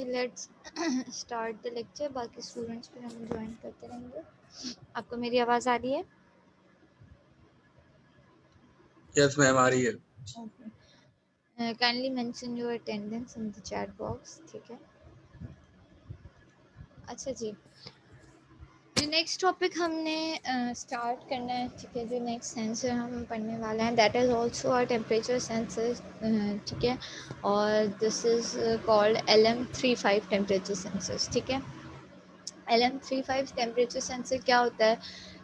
Let's start the lecture. बाकी students भी हम ज्वाइन करते रहेंगे। आपको मेरी आवाज़ आ रही है? यस मैम आ रही है। Okay, kindly mention your attendance in the chat box. ठीक है, अच्छा जी। जो नेक्स्ट टॉपिक हमने स्टार्ट करना है, ठीक है, जो नेक्स्ट सेंसर हम पढ़ने वाले हैं that is also a temperature sensor. ठीक है, और this is called LM35 temperature sensors. ठीक है, LM35 टेम्परेचर सेंसर क्या होता है?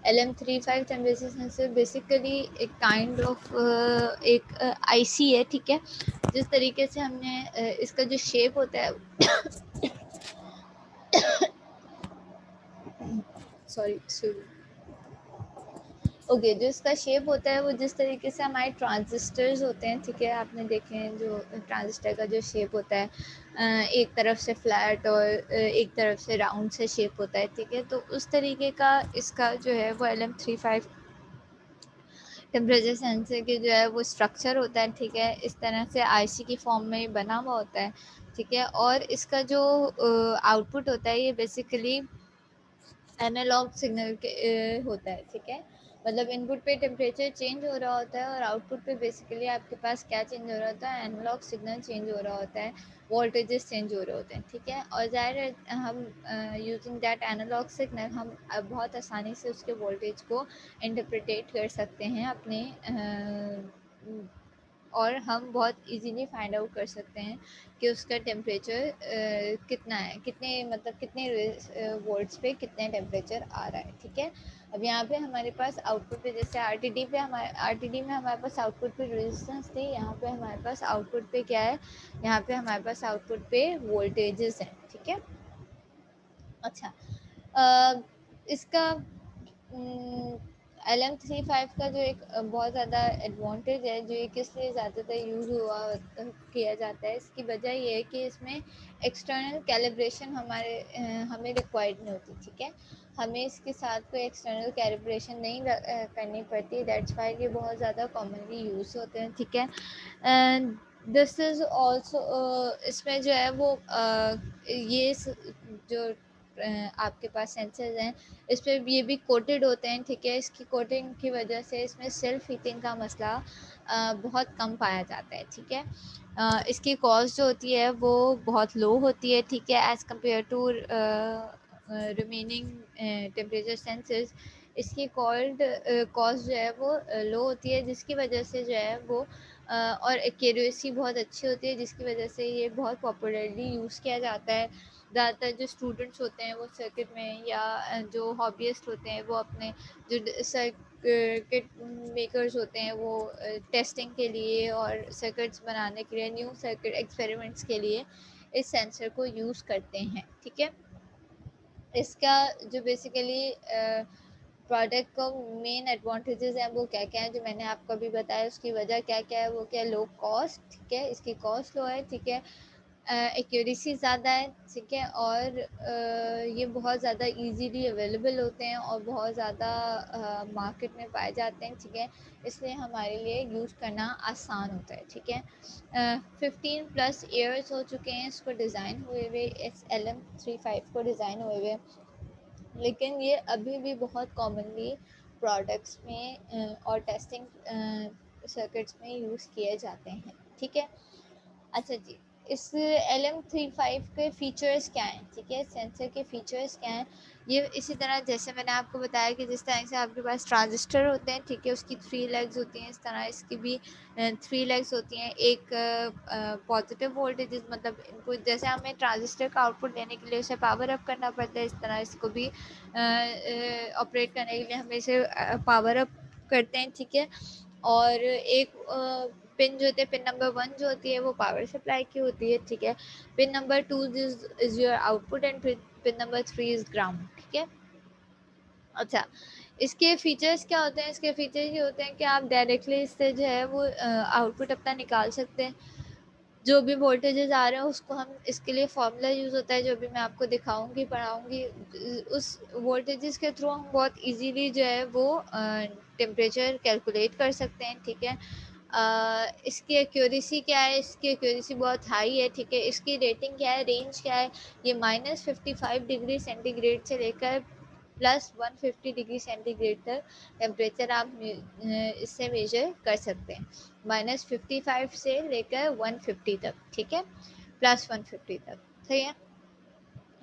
LM35 टेम्परेचर सेंसर बेसिकली एक काइंड ऑफ एक आईसी है। ठीक है, जिस तरीके से हमने इसका जो शेप होता है सॉरी ओके, जो इसका शेप होता है वो जिस तरीके से हमारे ट्रांजिस्टर्स होते हैं, ठीक है, आपने देखे हैं जो ट्रांजिस्टर का जो शेप होता है, एक तरफ से फ्लैट और एक तरफ से राउंड से शेप होता है। ठीक है, तो उस तरीके का इसका जो है वो LM35 टेम्परेचर सेंसर के जो है वो स्ट्रक्चर होता है। ठीक है, इस तरह से आईसी की फॉर्म में बना हुआ होता है। ठीक है, और इसका जो आउटपुट होता है ये बेसिकली एनालॉग सिग्नल के होता है। ठीक है, मतलब इनपुट पे टेम्परेचर चेंज हो रहा होता है और आउटपुट पे बेसिकली आपके पास क्या चेंज हो रहा होता है, एनालॉग सिग्नल चेंज हो रहा होता है, वोल्टेजेस चेंज हो रहे होते हैं। ठीक है, और ज़ाहिर है हम यूजिंग दैट एनालॉग सिग्नल हम बहुत आसानी से उसके वोल्टेज को इंटरप्रिटेट कर सकते हैं अपने और हम बहुत इजीली फाइंड आउट कर सकते हैं कि उसका टेम्परेचर कितना है, कितने मतलब कितने वोल्ट्स पे कितने टेम्परेचर आ रहा है। ठीक है, अब यहाँ पे हमारे पास आउटपुट पे जैसे आरटीडी में हमारे पास आउटपुट पे रेजिस्टेंस थी, यहाँ पे हमारे पास आउटपुट पे क्या है, यहाँ पे हमारे पास आउटपुट पे वोल्टेजेस हैं। ठीक है, अच्छा, इसका LM35 का जो एक बहुत ज़्यादा एडवांटेज है, जो ये किस लिए ज़्यादातर यूज़ हुआ किया जाता है, इसकी वजह ये है कि इसमें एक्सटर्नल कैलिब्रेशन हमें रिक्वायर्ड नहीं होती। ठीक है, हमें इसके साथ कोई एक्सटर्नल कैलिब्रेशन नहीं करनी पड़ती, दैट्स वाई ये बहुत ज़्यादा कॉमनली यूज़ होते हैं। ठीक है, एंड दिस इज़ ऑल्सो इसमें जो है वो ये जो आपके पास सेंसर्स हैं इस पर ये भी कोटेड होते हैं। ठीक है, इसकी कोटिंग की वजह से इसमें सेल्फ हीटिंग का मसला बहुत कम पाया जाता है। ठीक है, इसकी कॉस्ट जो होती है वो बहुत लो होती है। ठीक है, as compare to remaining temperature sensors, इसकी कॉस्ट जो है वो लो होती है, जिसकी वजह से जो है वो और एक्यूरेसी बहुत अच्छी होती है, जिसकी वजह से ये बहुत पॉपुलरली यूज़ किया जाता है। ज़्यादातर जो स्टूडेंट्स होते हैं वो सर्किट में या जो हॉबीस्ट होते हैं वो अपने जो सर्किट मेकर्स होते हैं वो टेस्टिंग के लिए और सर्किट्स बनाने के लिए, न्यू सर्किट एक्सपेरिमेंट्स के लिए इस सेंसर को यूज़ करते हैं। ठीक है, इसका जो बेसिकली प्रोडक्ट को मेन एडवांटेजेस हैं वो क्या क्या है, जो मैंने आपको अभी बताया उसकी वजह क्या क्या है, वो क्या लो कॉस्ट। ठीक है, इसकी कॉस्ट लो है। ठीक है, एक्यूरेसी ज़्यादा है। ठीक है, और ये बहुत ज़्यादा इजीली अवेलेबल होते हैं और बहुत ज़्यादा मार्केट में पाए जाते हैं। ठीक है, इसलिए हमारे लिए यूज़ करना आसान होता है। ठीक है, 15+ ईयर्स हो चुके हैं इसको डिज़ाइन हुए हुए, इस LM35 को डिज़ाइन हुए हुए, लेकिन ये अभी भी बहुत कॉमनली प्रोडक्ट्स में और टेस्टिंग सर्किट्स में यूज़ किए जाते हैं। ठीक है, अच्छा जी, इस LM35 के फ़ीचर्स क्या हैं? ठीक है, सेंसर के फ़ीचर्स क्या हैं? ये इसी तरह जैसे मैंने आपको बताया कि जिस तरह से आपके पास ट्रांजिस्टर होते हैं, ठीक है, उसकी 3 लेग्स होती हैं, इस तरह इसकी भी 3 लेग्स होती हैं। एक पॉजिटिव वोल्टेज, मतलब इनको जैसे हमें ट्रांजिस्टर का आउटपुट देने के लिए उसे पावर अप करना पड़ता है, इस तरह इसको भी ऑपरेट करने के लिए हम इसे पावर अप करते हैं। ठीक है, और एक पिन जो होती है, पिन नंबर 1 जो होती है वो पावर सप्लाई की होती है। ठीक है, pin number 2 is your output and pin number 3 is ground. ठीक है, अच्छा, इसके फीचर्स क्या होते हैं? इसके फीचर्स ये होते हैं कि आप डायरेक्टली इससे जो है वो आउटपुट अपना निकाल सकते हैं। जो भी वोल्टेजेस आ रहे हैं उसको हम, इसके लिए फार्मूला यूज़ होता है जो भी मैं आपको दिखाऊंगी पढ़ाऊंगी, उस वोल्टेजेस के थ्रू हम बहुत इजीली जो है वो टेम्परेचर कैलकुलेट कर सकते हैं। ठीक है, इसकी एक्यूरेसी क्या है, इसकी एक्यूरेसी बहुत हाई है, ठीक है। इसकी रेटिंग क्या है, रेंज क्या है, ये -55 डिग्री सेंटीग्रेड से लेकर +150 डिग्री सेंटीग्रेड तक टेम्परेचर आप इससे मेजर कर सकते हैं, -55 से लेकर 150 तक, ठीक है, +150 तक, सही है।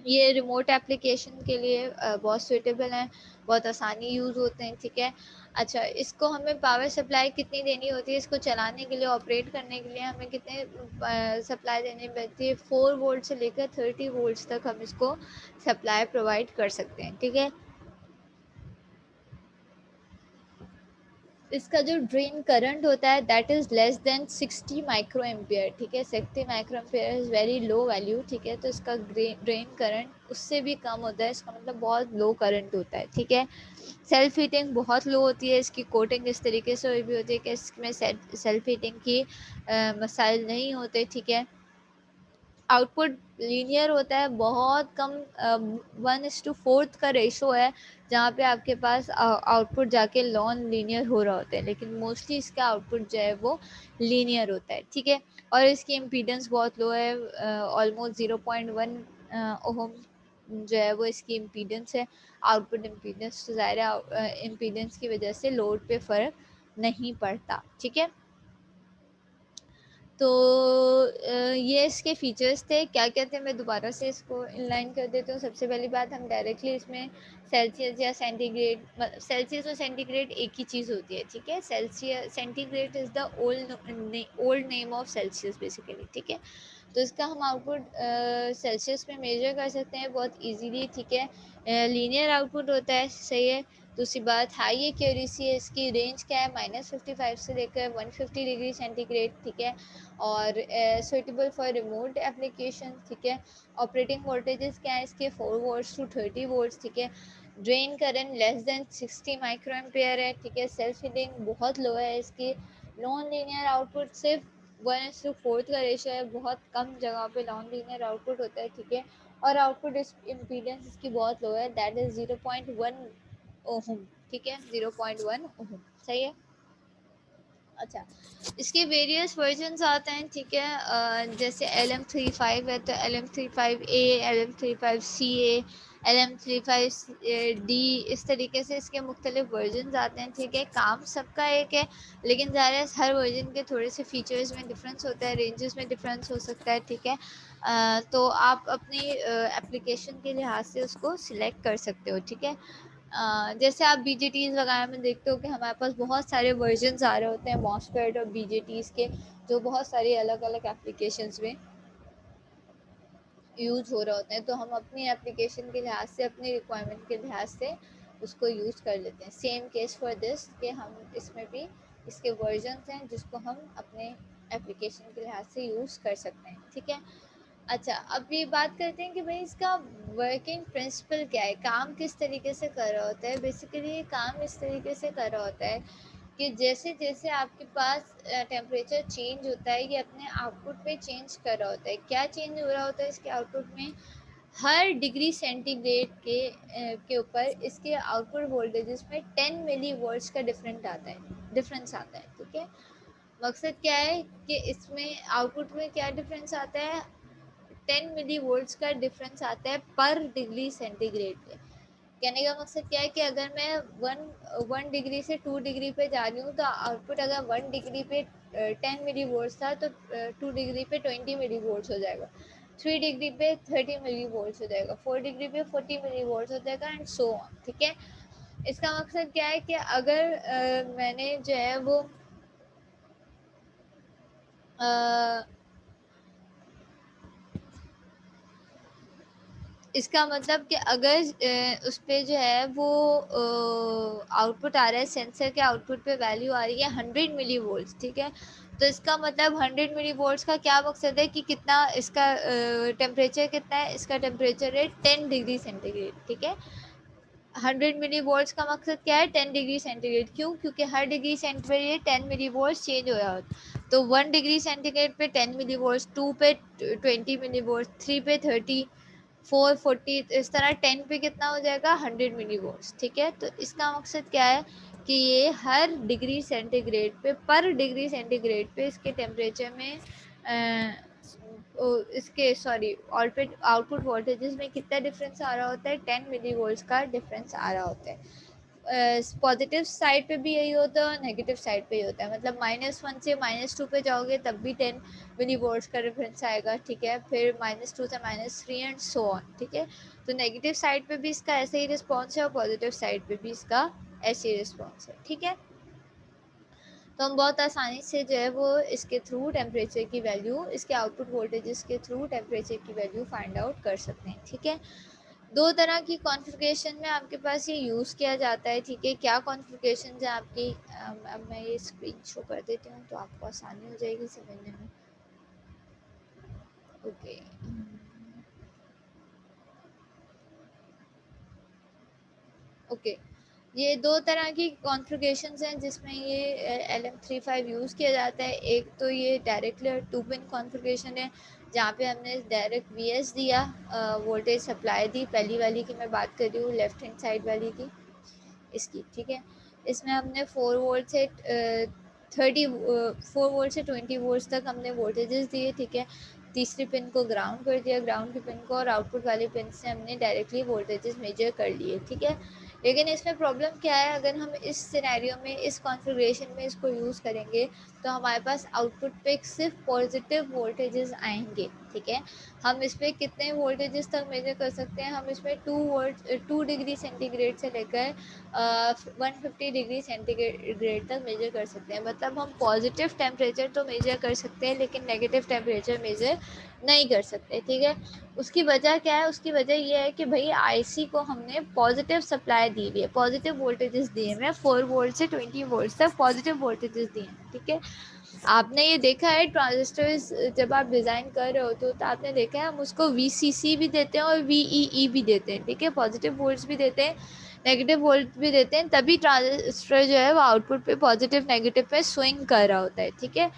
ये रिमोट एप्लीकेशन के लिए बहुत सूटेबल हैं, बहुत आसानी यूज़ होते हैं, ठीक है। अच्छा, इसको हमें पावर सप्लाई कितनी देनी होती है, इसको चलाने के लिए, ऑपरेट करने के लिए हमें कितने सप्लाई देनी पड़ती है, 4 वोल्ट से लेकर 30 वोल्ट्स तक हम इसको सप्लाई प्रोवाइड कर सकते हैं, ठीक है। इसका जो ड्रेन करंट होता है that is less than 60 micro ampere, ठीक है। 60 micro ampere is very low value, ठीक है। तो इसका ड्रेन करंट उससे भी कम होता है, इसका मतलब बहुत लो करंट होता है, ठीक है। सेल्फ हीटिंग बहुत लो होती है, इसकी कोटिंग इस तरीके से हुई भी होती है कि इसमें सेल्फ हीटिंग की मसाइल नहीं होते, ठीक है। आउटपुट लीनियर होता है, बहुत कम 1:4 का रेशो है जहाँ पे आपके पास आउटपुट जाके नॉन लीनियर हो रहा होता है, लेकिन मोस्टली इसका आउटपुट जो है वो लीनियर होता है, ठीक है। और इसकी इम्पीडेंस बहुत लो है, ऑलमोस्ट 0.1 ओहम जो है वो इसकी इम्पीडेंस है। आउटपुट इम्पीडेंस तो ज़ाहिर है इम्पीडेंस की वजह से लोड पे फ़र्क नहीं पड़ता, ठीक है। तो ये इसके फीचर्स थे, क्या-क्या थे, मैं दोबारा से इसको इनलाइन कर देती हूँ। सबसे पहली बात, हम डायरेक्टली इसमें सेल्सियस या सेंटीग्रेड, सेल्सियस और सेंटीग्रेड एक ही चीज़ होती है, ठीक है। Centigrade is the old name of Celsius basically, ठीक है। तो इसका हम आउटपुट सेल्सियस में मेजर कर सकते हैं बहुत ईजीली, ठीक है। लीनियर आउटपुट होता है, सही है। दूसरी बात, हाई एक्यूरेसी है, इसकी रेंज क्या है, -55 से लेकर 150 डिग्री सेंटीग्रेड, ठीक है। और सुटेबल फॉर रिमोट एप्लीकेशन, ठीक है। ऑपरेटिंग वोल्टेजेस क्या है इसके, 4 वोल्ट्स टू 30 वोल्ट्स, ठीक है। Drain current less than 60 micro ampere है, ठीक है। सेल्फ हीटिंग बहुत लो है इसकी। नॉन लीनियर आउटपुट सिर्फ 1:4 का रेशो है, बहुत कम जगह पे नॉन लीनियर आउटपुट होता है, ठीक है। और आउटपुट इम्पीडेंस इसकी बहुत लो है, दैट इज़ 0.1 ओहम, ठीक है, 0.1 ओहम, सही है। अच्छा, इसके वेरियस वर्जन्स आते हैं, ठीक है। जैसे LM35 है तो LM35A, LM35CA, LM35D, इस तरीके से इसके मुख्तलिफ वर्जन्स आते हैं, ठीक है। काम सबका एक है, लेकिन ज़ाहिर है हर वर्जन के थोड़े से फीचर्स में डिफरेंस होता है, रेंजेस में डिफरेंस हो सकता है, ठीक है। तो आप अपनी एप्लीकेशन के लिहाज से उसको सिलेक्ट कर सकते हो, ठीक है। जैसे आप बीजेटीज़ वगैरह में देखते हो कि हमारे पास बहुत सारे वर्जन्स आ रहे होते हैं मॉसफेट और बीजेटीज़ के, जो बहुत सारी अलग अलग एप्लीकेशंस में यूज़ हो रहे होते हैं। तो हम अपनी एप्लीकेशन के लिहाज से, अपनी रिक्वायरमेंट के लिहाज से उसको यूज़ कर लेते हैं। सेम केस फॉर दिस, कि हम इसमें भी इसके वर्जन्स हैं जिसको हम अपने एप्लीकेशन के लिहाज से यूज़ कर सकते हैं, ठीक है। अच्छा, अब ये बात करते हैं कि भाई इसका वर्किंग प्रिंसिपल क्या है, काम किस तरीके से कर रहा होता है। बेसिकली ये काम इस तरीके से कर रहा होता है कि जैसे जैसे आपके पास टेम्परेचर चेंज होता है, ये अपने आउटपुट पे चेंज कर रहा होता है। क्या चेंज हो रहा होता है इसके आउटपुट में, हर डिग्री सेंटीग्रेड के ऊपर इसके आउटपुट वोल्टेजेस में 10 मिली वोल्ट्स का डिफरेंस आता है, ठीक है। मकसद क्या है कि इसमें आउटपुट में क्या डिफरेंस आता है, 10 मिली वोल्ट्स का डिफरेंस आता है पर डिग्री सेंटीग्रेड पे। कहने का मकसद क्या है कि अगर मैं वन डिग्री से 2 डिग्री पे जा रही हूँ तो आउटपुट अगर 1 डिग्री पे 10 मिली वोल्ट्स था तो 2 डिग्री पे 20 मिली वोल्ट्स हो जाएगा, 3 डिग्री पे 30 मिली वोल्ट्स हो जाएगा, 4 डिग्री पे 40 मिली वोल्ट्स हो जाएगा, एंड सो ऑन, ठीक है। इसका मकसद क्या है कि अगर मैंने जो है वो अ, इसका मतलब कि अगर उस पे जो है वो आउटपुट आ रहा है, सेंसर के आउटपुट पे वैल्यू आ रही है 100 मिली वोल्ट्स, ठीक है। तो इसका मतलब 100 मिली वोल्ट्स का क्या मकसद है कि कितना इसका टेम्परेचर कितना है, इसका टेम्परेचर है 10 डिग्री सेंटीग्रेड, ठीक है। 100 मिली वोल्ट्स का मकसद क्या है, 10 डिग्री सेंटीग्रेड, क्यों, क्योंकि हर डिग्री सेंटीग्रेड 10 मिली वोल्ट्स चेंज हो रहा होता। तो 1 डिग्री सेंटीग्रेड पे 10 मिली वोल्ट्स, 2 पे 20 मिली वोल्ट्स, 3 पे 30, 440, इस तरह 10 पे कितना हो जाएगा, 100 मिली वोल्ट्स, ठीक है। तो इसका मकसद क्या है कि ये हर डिग्री सेंटीग्रेड पे, पर डिग्री सेंटीग्रेड पे इसके टेम्परेचर में इसके आउटपुट वोल्टेजेस में कितना डिफरेंस आ रहा होता है, 10 मिली वोल्ट्स का डिफरेंस आ रहा होता है। पॉजिटिव साइड पे भी यही होता है और नेगेटिव साइड पे ही होता है, मतलब -1 से -2 पे जाओगे तब भी 10 मिली वोल्ट्स का डिफरेंस आएगा, ठीक है। फिर -2 से -3 एंड सो ऑन, ठीक है। तो नेगेटिव साइड पे भी इसका ऐसे ही रिस्पॉन्स है और पॉजिटिव साइड पे भी इसका ऐसे ही रिस्पॉन्स है, ठीक है। तो हम बहुत आसानी से जो है वो इसके थ्रू टेम्परेचर की वैल्यू, इसके आउटपुट वोल्टेजेस के थ्रू टेम्परेचर की वैल्यू फाइंड आउट कर सकते हैं, ठीक है। दो तरह की कॉन्फ़िगरेशन में आपके पास ये यूज़ किया जाता है, ठीक है। क्या कॉन्फ़िगरेशन है आपकी, अब मैं ये स्क्रीन शो कर देती हूँ तो आपको आसानी हो जाएगी समझने में। ओके, ओके, ये दो तरह की कॉन्फ़िगरेशंस हैं जिसमें ये LM35 यूज़ किया जाता है। एक तो ये डायरेक्टली 2 पिन कॉन्फ़िगरेशन है जहाँ पे हमने डायरेक्ट VS दिया, वोल्टेज सप्लाई दी, पहली वाली की मैं बात कर रही हूँ, लेफ्ट हैंड साइड वाली की, इसकी, ठीक है। इसमें हमने 4 वोल्ट से 4 वोल्ट से 20 वोल्ट तक हमने वोल्टेजेस दिए, ठीक है। तीसरी पिन को ग्राउंड कर दिया, ग्राउंड की पिन को, और आउटपुट वाली पिन से हमने डायरेक्टली वोल्टेजेस मेजर कर लिए, ठीक है। लेकिन इसमें प्रॉब्लम क्या है, अगर हम इस सिनेरियो में, इस कॉन्फ़िगरेशन में इसको यूज़ करेंगे तो हमारे पास आउटपुट पे सिर्फ पॉजिटिव वोल्टेजेस आएंगे, ठीक है। हम इस पर कितने वोल्टेजेस तक मेजर कर सकते हैं, हम इसमें 2 डिग्री सेंटीग्रेड से लेकर 150 डिग्री सेंटीग्रेड तक मेजर कर सकते हैं। मतलब हम पॉजिटिव टेम्परेचर तो मेजर कर सकते हैं लेकिन नेगेटिव टेम्परेचर मेजर नहीं कर सकते, ठीक है। उसकी वजह क्या है, उसकी वजह ये है कि भाई आईसी को हमने पॉजिटिव सप्लाई दी हुई है, पॉजिटिव वोल्टेजेस दिए हैं, 4 वोल्ट से 20 वोल्ट तक पॉजिटिव वोल्टेजेस दिए हैं, ठीक है। आपने ये देखा है ट्रांजिस्टर्स जब आप डिज़ाइन कर रहे होते हो तो आपने देखा है हम उसको VCC भी देते हैं और VEE भी देते हैं, ठीक है। पॉजिटिव वोल्ट्स भी देते हैं, नेगेटिव वोल्ट भी देते हैं, तभी ट्रांजिस्टर जो है वो आउटपुट पे पॉजिटिव नेगेटिव पे स्विंग कर रहा होता है, ठीक है।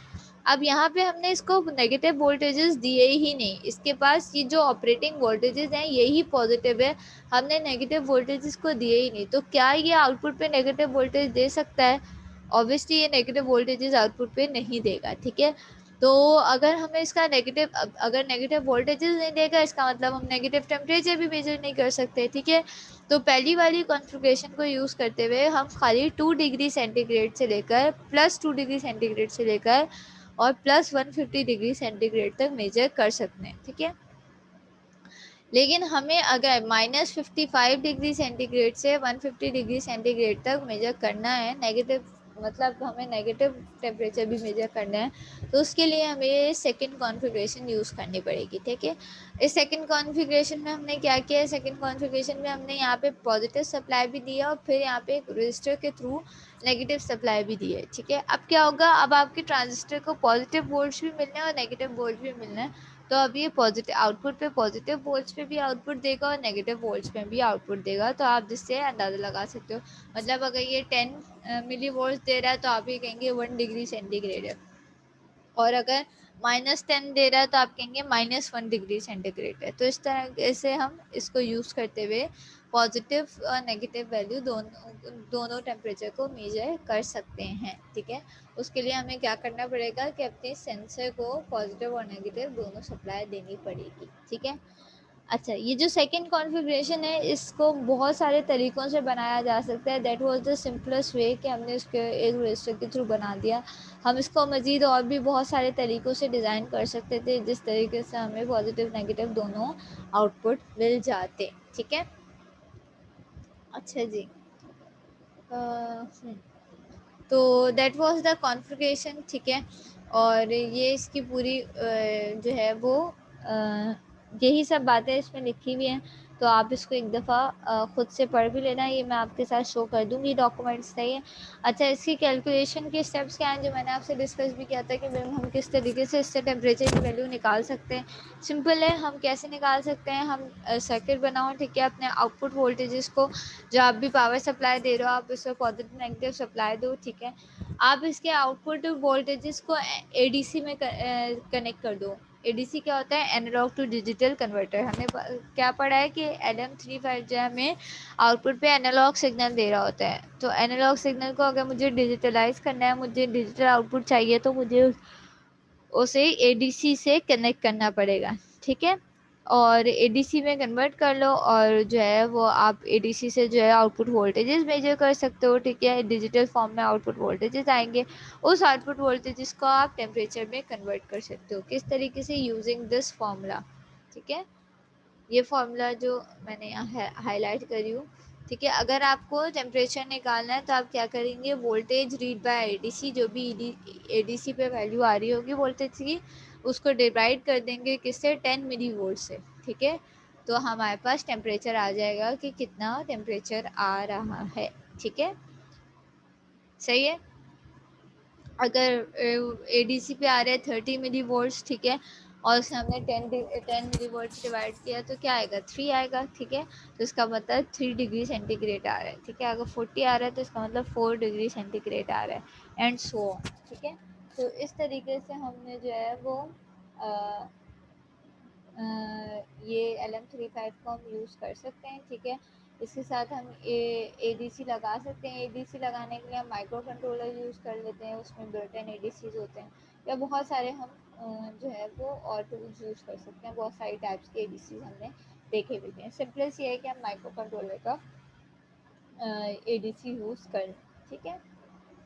अब यहाँ पे हमने इसको नेगेटिव वोल्टेजेस दिए ही नहीं, इसके पास ये जो ऑपरेटिंग वोल्टेजेस हैं यही पॉजिटिव है, हमने नेगेटिव वोल्टेजेस को दिए ही नहीं। तो क्या ये आउटपुट पे नेगेटिव वोल्टेज दे सकता है? ऑब्वियसली ये नेगेटिव वोल्टेजेस आउटपुट पे नहीं देगा, ठीक है। तो अगर हमें इसका नेगेटिव, अगर नेगेटिव वोल्टेजेस नहीं देगा इसका मतलब हम नेगेटिव टेम्परेचर भी मेजर नहीं कर सकते, ठीक है। तो पहली वाली कॉन्फ़िगरेशन को यूज़ करते हुए हम खाली 2 डिग्री सेंटीग्रेड से लेकर +2 डिग्री सेंटीग्रेड से लेकर और +150 डिग्री सेंटीग्रेड तक मेजर कर सकते हैं, ठीक है। लेकिन हमें अगर -55 डिग्री सेंटीग्रेड से 150 डिग्री सेंटीग्रेड तक मेजर करना है, नेगेटिव मतलब हमें नेगेटिव टेम्परेचर भी मेजर करना है, तो उसके लिए हमें सेकंड कॉन्फ़िगरेशन यूज़ करनी पड़ेगी, ठीक है। इस सेकंड कॉन्फ़िगरेशन में हमने क्या किया है, सेकंड कॉन्फ़िगरेशन में हमने यहाँ पे पॉजिटिव सप्लाई भी दिया और फिर यहाँ पे एक रजिस्टर के थ्रू नेगेटिव सप्लाई भी दी है, ठीक है। अब क्या होगा, अब आपके ट्रांजिस्टर को पॉजिटिव वोल्ट्स भी मिलना है और नेगेटिव वोल्ट भी मिलना है, तो अब ये पॉजिटिव आउटपुट पे पॉजिटिव वोल्ट्स पे भी आउटपुट देगा और नेगेटिव वोल्ट्स पे भी आउटपुट देगा। तो आप जिससे अंदाज़ा लगा सकते हो, मतलब अगर ये 10 मिली वोल्ट्स दे रहा है तो आप ये कहेंगे 1 डिग्री सेंटीग्रेड है, और अगर -10 दे रहा है तो आप कहेंगे -1 डिग्री सेंटीग्रेड है। तो इस तरह से हम इसको यूज़ करते हुए पॉजिटिव और नेगेटिव वैल्यू दोनों टेम्परेचर को मेजर कर सकते हैं, ठीक है। उसके लिए हमें क्या करना पड़ेगा कि अपने सेंसर को पॉजिटिव और नेगेटिव दोनों सप्लाई देनी पड़ेगी, ठीक है। अच्छा, ये जो सेकंड कॉन्फ़िगरेशन है इसको बहुत सारे तरीक़ों से बनाया जा सकता है, that was the simplest way कि हमने इसके एक रजिस्टर के थ्रू बना दिया। हम इसको मज़ीद और भी बहुत सारे तरीक़ों से डिज़ाइन कर सकते थे जिस तरीके से हमें पॉजिटिव नेगेटिव दोनों आउटपुट मिल जाते, ठीक है। अच्छा जी, तो दैट वाज़ द कॉन्फ़िगरेशन, ठीक है। और ये इसकी पूरी जो है वो यही सब बातें इसमें लिखी हुई हैं, तो आप इसको एक दफ़ा ख़ुद से पढ़ भी लेना, ये मैं आपके साथ शो कर दूँगी डॉक्यूमेंट्स, सही है। अच्छा, इसकी कैलकुलेशन के स्टेप्स क्या हैं जो मैंने आपसे डिस्कस भी किया था कि मैम हम किस तरीके से इससे टेम्परेचर की वैल्यू निकाल सकते हैं। सिंपल है, हम कैसे निकाल सकते हैं, हम सर्किट बनाओ, ठीक है। अपने आउटपुट वोल्टेजेस को, जो आप भी पावर सप्लाई दे रहे हो आप इसको पॉजिटिव नेगेटिव सप्लाई दो, ठीक है। आप इसके आउटपुट वोल्टेजेस को एडीसी में कनेक्ट कर दो, एडीसी क्या होता है? Analogue to digital converter. हमने क्या पढ़ा है कि LM35 जो है हमें आउटपुट पे एनालॉग सिग्नल दे रहा होता है। तो एनालॉग सिग्नल को अगर मुझे डिजिटलाइज करना है, मुझे डिजिटल आउटपुट चाहिए, तो मुझे उसे एडीसी से कनेक्ट करना पड़ेगा, ठीक है। और एडीसी में कन्वर्ट कर लो और जो है वो आप एडीसी से जो है आउटपुट वोल्टेजेस मेजर कर सकते हो, ठीक है। डिजिटल फॉर्म में आउटपुट वोल्टेजेस आएंगे, उस आउटपुट वोल्टेजेस को आप टेम्परेचर में कन्वर्ट कर सकते हो। किस तरीके से? यूजिंग दिस फॉर्मूला, ठीक है। ये फॉर्मूला जो मैंने यहाँ हाईलाइट करी हूँ, ठीक है। अगर आपको टेम्परेचर निकालना है तो आप क्या करेंगे? वोल्टेज रीड बाय एडीसी, जो भी एडीसी पे वैल्यू आ रही होगी वोल्टेज की, उसको डिवाइड कर देंगे किससे? 10 मिली वोल्ट से, ठीक है। तो हमारे पास टेम्परेचर आ जाएगा कि कितना टेम्परेचर आ रहा है, ठीक है। सही है। अगर एडीसी पे आ रहे हैं 30 मिली वोल्ट, ठीक है, और उससे हमने 10 मिली वोल्ट डिवाइड किया तो क्या आएगा? 3 आएगा, ठीक है। तो इसका मतलब 3 डिग्री सेंटीग्रेड आ रहा है, ठीक है। अगर 40 आ रहा है तो इसका मतलब 4 डिग्री सेंटीग्रेड आ रहा है, एंड सो ऑन, ठीक है। तो इस तरीके से हमने जो है वो आ, ये LM35 को हम यूज़ कर सकते हैं, ठीक है। इसके साथ हम एडीसी लगा सकते हैं। एडीसी लगाने के लिए हम माइक्रो कंट्रोलर यूज़ कर लेते हैं, उसमें बिल्ट इन एडीसीज होते हैं, या बहुत सारे हम जो है वो और टूल्स यूज़ कर सकते हैं। बहुत सारी टाइप्स के एडीसीज हमने देखे भी हैं। सिंपलेस्ट ये है कि हम माइक्रो कंट्रोलर का एडीसी यूज़ करें, ठीक है।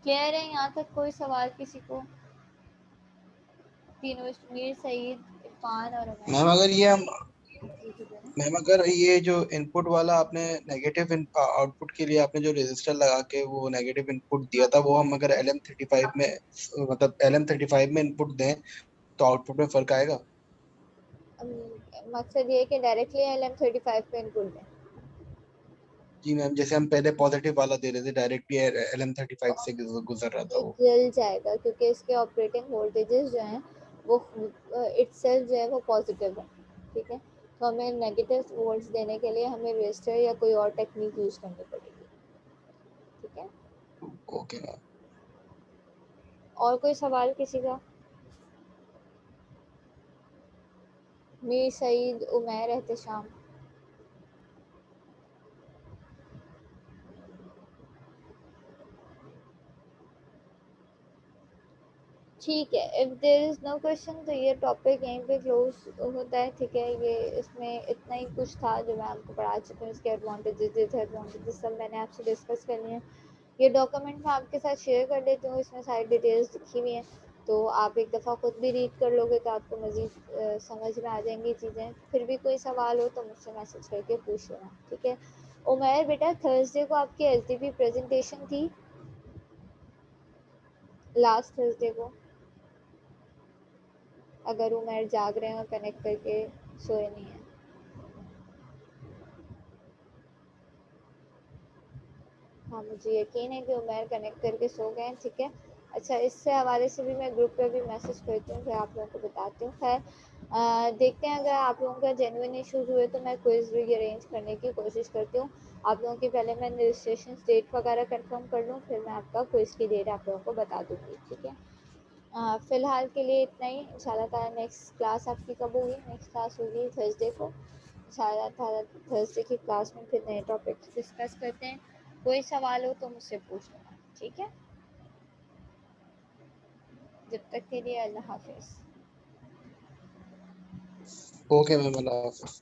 क्लियर है यहाँ तक? कोई सवाल किसी को? तीनों मीर, सईद, इरफान और मैम उमैर। अगर ये हम जी जी बोलें। मैम अगर ये जो इनपुट वाला आपने नेगेटिव आउटपुट के लिए आपने जो रेजिस्टर लगा के वो नेगेटिव इनपुट दिया हाँ था, वो हम अगर LM35 में मतलब LM35 में इनपुट दें तो आउटपुट में फर्क आएगा? मकसद ये है कि डायरेक्टली LM35 पे इनपुट दें। जी मैम, जैसे हम पहले पॉजिटिव वाला दे रहे थे, डायरेक्टली LM35 से गुजर रहा था ये वो। जल जाएगा क्योंकि इसके ऑपरेटिंग वोल्टेजेस जो हैं वो इटसेल्फ जो है वो पॉजिटिव है, ठीक है। तो हमें नेगेटिव वोल्ट्स देने के लिए हमें रजिस्टर या कोई और टेक्निक यूज़ करनी पड़ेगी, ठीक है। Okay ma'am. और कोई सवाल किसी का? मीर, सईद, उमैर, एहतशाम। ठीक है, if there is no question तो ये टॉपिक यहीं पे क्लोज होता है, ठीक है। ये इसमें इतना ही कुछ था जो मैं आपको पढ़ा चुकी हूँ। इसके एडवांटेजेस, डिसएडवांटेजेस सब मैंने आपसे डिस्कस कर लिए हैं। ये डॉक्यूमेंट मैं आपके साथ शेयर कर देती हूँ, इसमें सारी डिटेल्स लिखी हुई हैं, तो आप एक दफ़ा खुद भी रीड कर लोगे तो आपको मज़ीद समझ में आ जाएंगी चीज़ें। फिर भी कोई सवाल हो तो मुझसे मैसेज करके पूछ लेना, ठीक है। उमैर बेटा, थर्सडे को आपकी एसडीपी प्रेजेंटेशन थी, लास्ट थर्सडे को। अगर उमैर जाग रहे हैं और कनेक्ट करके सोए नहीं हैं। हाँ, मुझे यकीन है कि उमैर कनेक्ट करके सो गए हैं, ठीक है। अच्छा, इससे हवाले से भी मैं ग्रुप पे भी मैसेज करती हूँ, फिर आप लोगों को बताती हूँ। खैर, देखते हैं, अगर आप लोगों का जेन्युइन इश्यूज हुए तो मैं क्विज़ भी अरेंज करने की कोशिश करती हूँ। आप लोगों की पहले मैं रजिस्ट्रेशन डेट वगैरह कंफर्म कर लूँ, फिर मैं आपका क्विज़ की डेट आप लोगों को बता दूँगी, ठीक है। फ़िलहाल के लिए इतना ही। इंशाल्लाह ताला नेक्स्ट क्लास आपकी कब होगी? नेक्स्ट क्लास होगी थर्सडे को। इंशाल्लाह ताला थर्सडे की क्लास में फिर नए टॉपिक्स डिस्कस करते हैं। कोई सवाल हो तो मुझसे पूछ लेना, ठीक है। जब तक के लिए अल्लाह हाफिज़। ओके मैम, अल्लाह हाफिज़।